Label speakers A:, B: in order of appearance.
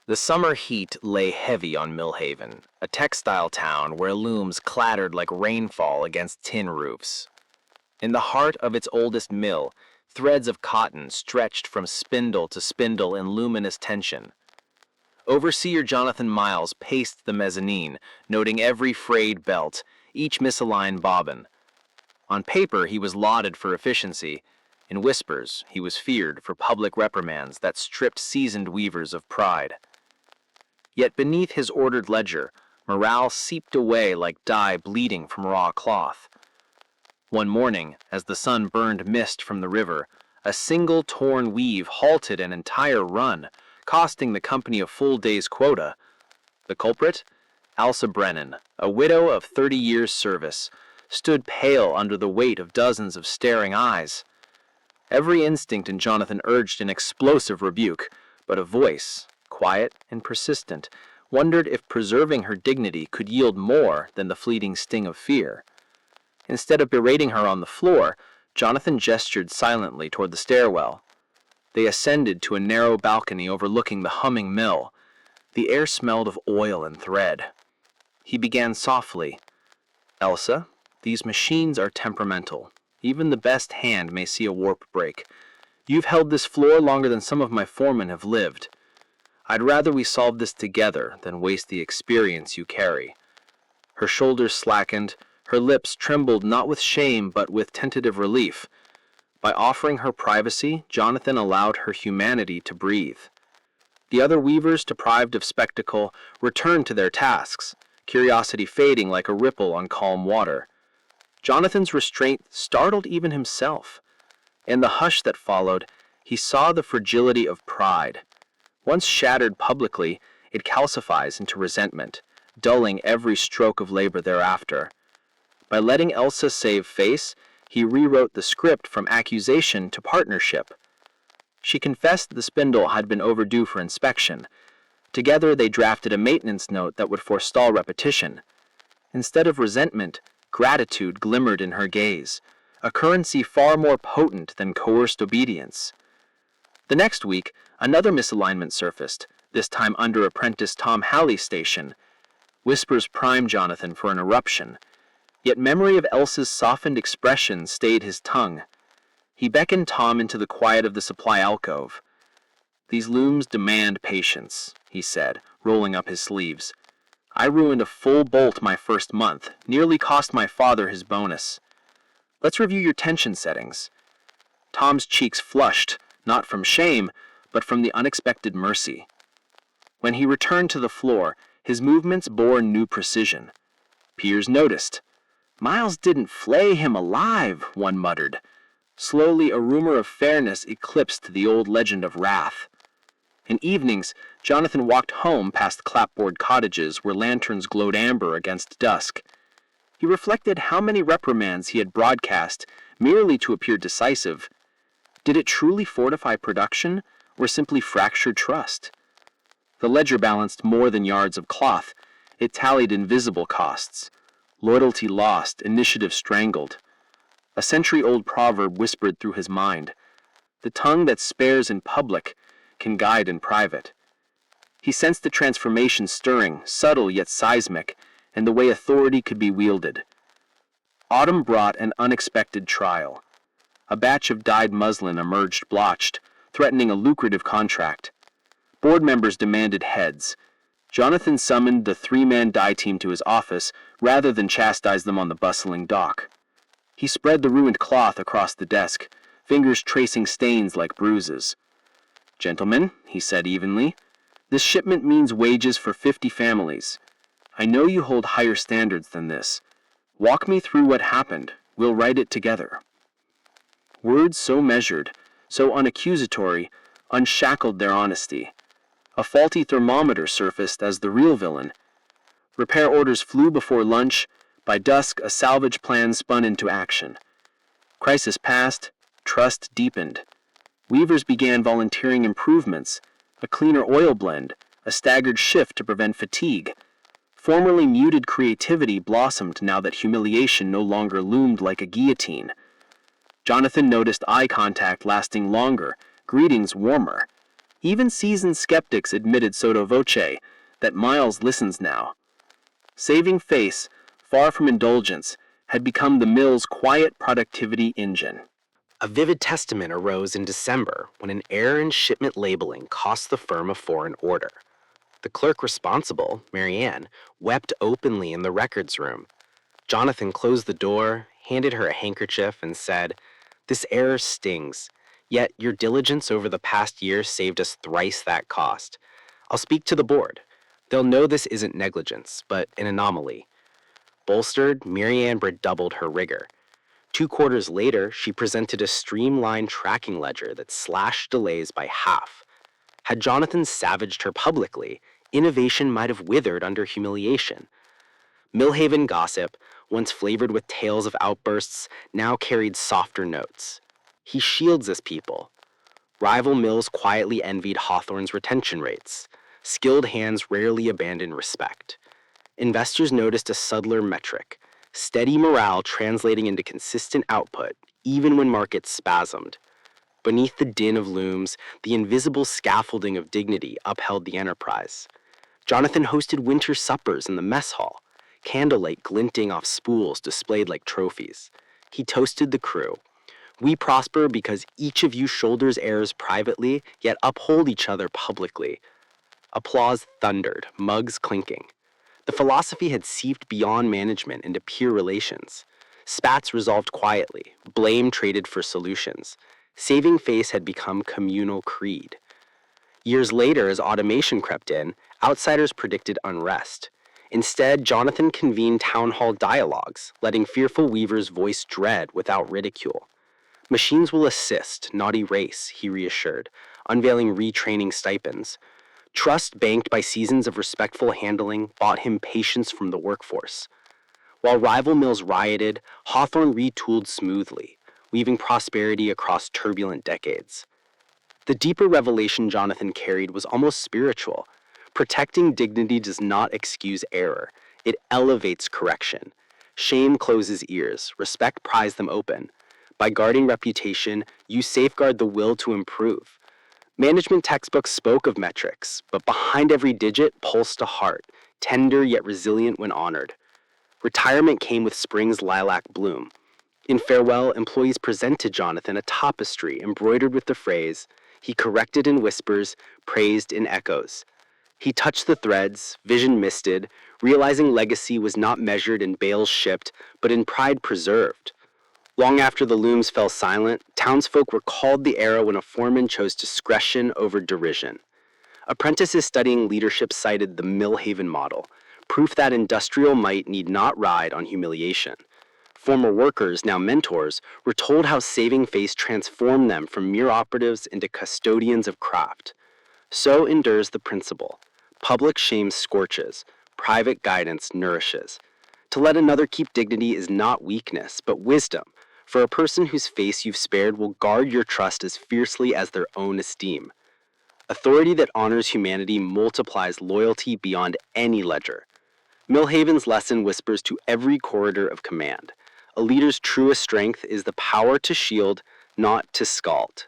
A: The summer heat lay heavy on Millhaven, a textile town where looms clattered like rainfall against tin roofs. In the heart of its oldest mill, threads of cotton stretched from spindle to spindle in luminous tension. Overseer Jonathan Miles paced the mezzanine, noting every frayed belt, each misaligned bobbin. On paper, he was lauded for efficiency. In whispers, he was feared for public reprimands that stripped seasoned weavers of pride. Yet beneath his ordered ledger, morale seeped away like dye bleeding from raw cloth. One morning, as the sun burned mist from the river, a single torn weave halted an entire run, costing the company a full day's quota. The culprit? Elsa Brennan, a widow of 30 years' service, stood pale under the weight of dozens of staring eyes. Every instinct in Jonathan urged an explosive rebuke, but a voice, quiet and persistent, wondered if preserving her dignity could yield more than the fleeting sting of fear. Instead of berating her on the floor, Jonathan gestured silently toward the stairwell. They ascended to a narrow balcony overlooking the humming mill. The air smelled of oil and thread. He began softly. "Elsa, these machines are temperamental. Even the best hand may see a warp break. You've held this floor longer than some of my foremen have lived. I'd rather we solve this together than waste the experience you carry." Her shoulders slackened, her lips trembled not with shame but with tentative relief. By offering her privacy, Jonathan allowed her humanity to breathe. The other weavers, deprived of spectacle, returned to their tasks, curiosity fading like a ripple on calm water. Jonathan's restraint startled even himself. In the hush that followed, he saw the fragility of pride. Once shattered publicly, it calcifies into resentment, dulling every stroke of labor thereafter. By letting Elsa save face, he rewrote the script from accusation to partnership. She confessed the spindle had been overdue for inspection. Together they drafted a maintenance note that would forestall repetition. Instead of resentment, gratitude glimmered in her gaze, a currency far more potent than coerced obedience. The next week, another misalignment surfaced, this time under apprentice Tom Halley's station. Whispers primed Jonathan for an eruption, yet memory of Elsa's softened expression stayed his tongue. He beckoned Tom into the quiet of the supply alcove. "These looms demand patience," he said, rolling up his sleeves. "I ruined a full bolt my first month, nearly cost my father his bonus. Let's review your tension settings." Tom's cheeks flushed, not from shame, but from the unexpected mercy. When he returned to the floor, his movements bore new precision. Peers noticed. "Miles didn't flay him alive," one muttered. Slowly, a rumor of fairness eclipsed the old legend of wrath. In evenings, Jonathan walked home past clapboard cottages where lanterns glowed amber against dusk. He reflected how many reprimands he had broadcast merely to appear decisive. Did it truly fortify production, or simply fracture trust? The ledger balanced more than yards of cloth. It tallied invisible costs. Loyalty lost, initiative strangled. A century-old proverb whispered through his mind. The tongue that spares in public can guide in private. He sensed the transformation stirring, subtle yet seismic, in the way authority could be wielded. Autumn brought an unexpected trial. A batch of dyed muslin emerged blotched, threatening a lucrative contract. Board members demanded heads. Jonathan summoned the three-man dye team to his office rather than chastise them on the bustling dock. He spread the ruined cloth across the desk, fingers tracing stains like bruises. "Gentlemen," he said evenly, "this shipment means wages for 50 families. I know you hold higher standards than this. Walk me through what happened. We'll write it together." Words so measured, so unaccusatory, unshackled their honesty. A faulty thermometer surfaced as the real villain. Repair orders flew before lunch. By dusk, a salvage plan spun into action. Crisis passed, trust deepened. Weavers began volunteering improvements, a cleaner oil blend, a staggered shift to prevent fatigue. Formerly muted creativity blossomed now that humiliation no longer loomed like a guillotine. Jonathan noticed eye contact lasting longer, greetings warmer.
B: Even seasoned skeptics admitted sotto voce that Miles listens now. Saving face, far from indulgence, had become the mill's quiet productivity engine.
C: A vivid testament arose in December when an error in shipment labeling cost the firm a foreign order. The clerk responsible, Marianne, wept openly in the records room. Jonathan closed the door, handed her a handkerchief, and said, "This error stings, yet your diligence over the past year saved us thrice that cost. I'll speak to the board. They'll know this isn't negligence, but an anomaly." Bolstered, Marianne redoubled her rigor. 2 quarters later, she presented a streamlined tracking ledger that slashed delays by half. Had Jonathan savaged her publicly, innovation might have withered under humiliation. Millhaven gossip, once flavored with tales of outbursts, now carried softer notes. He shields his people. Rival mills quietly envied Hawthorne's retention rates. Skilled hands rarely abandon respect. Investors noticed a subtler metric: steady morale translating into consistent output, even when markets spasmed. Beneath the din of looms, the invisible scaffolding of dignity upheld the enterprise. Jonathan hosted winter suppers in the mess hall, candlelight glinting off spools displayed like trophies. He toasted the crew. "We prosper because each of you shoulders errors privately, yet uphold each other publicly." Applause thundered, mugs clinking. The philosophy had seeped beyond management into peer relations. Spats resolved quietly, blame traded for solutions. Saving face had become communal creed. Years later, as automation crept in, outsiders predicted unrest. Instead, Jonathan convened town hall dialogues, letting fearful weavers voice dread without ridicule. "Machines will assist, not erase," he reassured, unveiling retraining stipends. Trust banked by seasons of respectful handling bought him patience from the workforce. While rival mills rioted, Hawthorne retooled smoothly, weaving prosperity across turbulent decades. The deeper revelation Jonathan carried was almost spiritual. Protecting dignity does not excuse error. It elevates correction. Shame closes ears. Respect pries them open. By guarding reputation, you safeguard the will to improve. Management textbooks spoke of metrics, but behind every digit pulsed a heart, tender yet resilient when honored. Retirement came with spring's lilac bloom. In farewell, employees presented Jonathan a tapestry embroidered with the phrase, "He corrected in whispers, praised in echoes." He touched the threads, vision misted, realizing legacy was not measured in bales shipped, but in pride preserved. Long after the looms fell silent, townsfolk recalled the era when a foreman chose discretion over derision. Apprentices studying leadership cited the Millhaven model, proof that industrial might need not ride on humiliation. Former workers, now mentors, were told how saving face transformed them from mere operatives into custodians of craft. So endures the principle: public shame scorches, private guidance nourishes. To let another keep dignity is not weakness, but wisdom, for a person whose face you've spared will guard your trust as fiercely as their own esteem. Authority that honors humanity multiplies loyalty beyond any ledger. Millhaven's lesson whispers to every corridor of command. A leader's truest strength is the power to shield, not to scald.